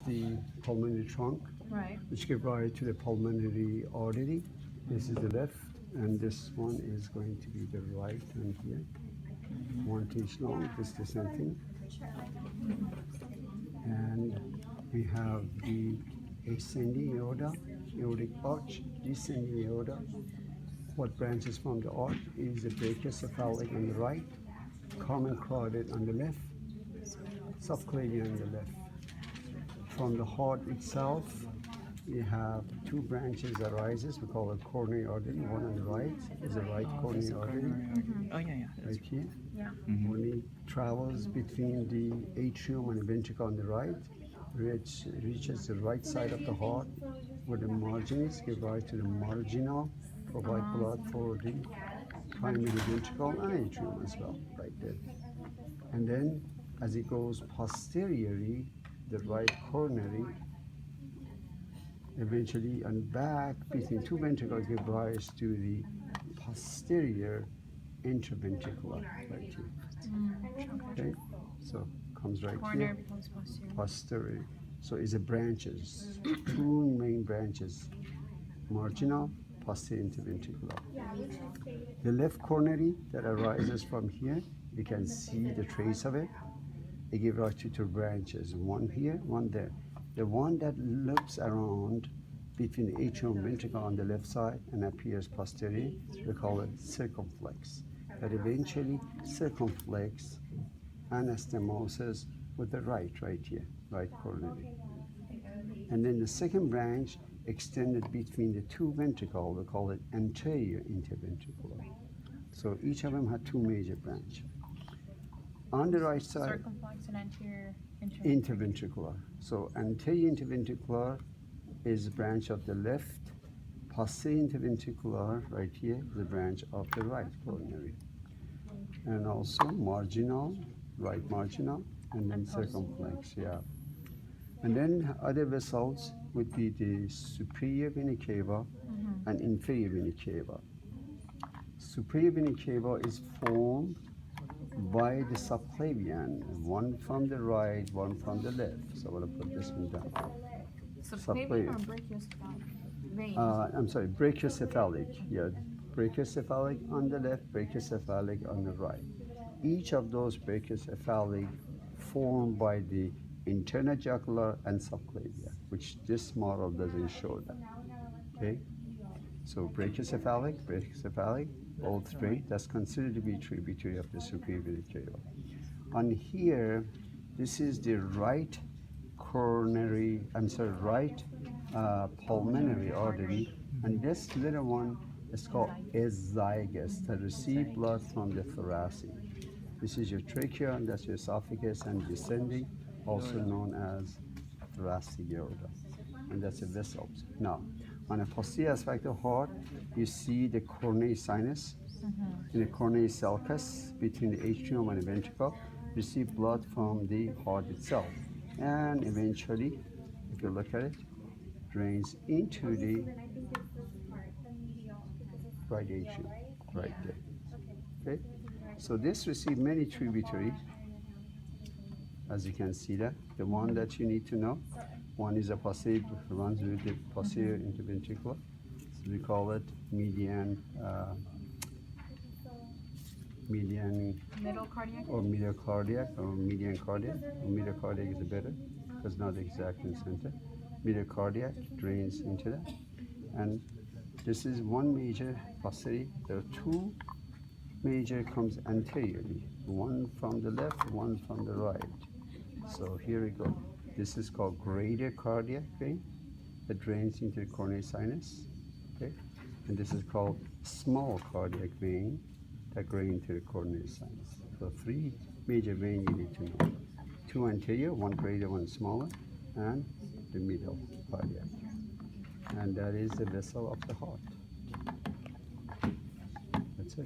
the pulmonary trunk, Right. which give rise to the pulmonary artery. This is the left, and this one is going to be the right hand here. 1 inch long, this is the same thing. And we have the ascending aorta, aortic arch, descending aorta. What branches from the arch is the brachiocephalic on the right, common carotid on the left, subclavian on the left. From the heart itself, we have two branches that rises. We call it coronary artery. One on the right is the right coronary artery, Oh, yeah. right here. Yeah. When it travels between the atrium and the ventricle on the right, reaches the right side of the heart, where the margin is, give rise to the marginal, provide blood for the primary ventricle and atrium as well, right there. And then, as it goes posteriorly, the right coronary, eventually and back between two ventricles give rise to the posterior interventricular, right here. Okay, so comes right Coronary here, becomes posterior. posterior. So it's a branches, two main branches, marginal, posterior interventricular. The left coronary that arises from here, you can see the trace of it. It gives rise to two branches, one here, one there. The one that loops around between the atrium and ventricle on the left side and appears posteriorly, we call it circumflex. That eventually circumflex anastomosis with the right here, right coronary. And then the second branch extended between the two ventricles, we call it anterior interventricular. So each of them had two major branches. On the right side, Circumflex and anterior interventricular. So anterior interventricular is a branch of the left. Posterior interventricular, right here, is a branch of the right coronary. And also marginal, right marginal, and then circumflex, yeah. And then other vessels would be the superior vena cava and inferior vena cava. Superior vena cava is formed by the subclavian, one from the right, one from the left. So I'm going to put this one down. Subclavian or brachiocephalic vein? I'm sorry, brachiocephalic. Yeah, brachiocephalic on the left, brachiocephalic on the right. Each of those brachiocephalic formed by the internal jugular and subclavia, which this model doesn't show that. Okay, so brachiocephalic, all three. That's considered to be tributary of the superior vena cava. On here, this is the right coronary. Right pulmonary artery, and this little one is called azygos that receive blood from the thoracic. This is your trachea, and that's your esophagus, and descending, also known as thoracic aorta, and that's a vessel. Now, on a posterior aspect of the heart, you see the coronary sinus and the coronary sulcus between the atrium and the ventricle receive blood from the heart itself, and eventually, if you look at it, drains into the right atrium, right there. Okay, so this received many tributaries, as you can see that. The one that you need to know, one is a posterior, runs with the posterior interventricular. So we call it median Middle cardiac? or medial cardiac or median cardiac. Or medial cardiac is better because not exactly in center. Medial cardiac drains into that, and this is one major posterior. There are two major comes anteriorly, one from the left, one from the right. So here we go. This is called greater cardiac vein that drains into the coronary sinus. Okay, and this is called small cardiac vein that drains into the coronary sinus. So three major veins you need to know: two anterior, one greater, one smaller, and the middle cardiac. And that is the vessel of the heart. That's it.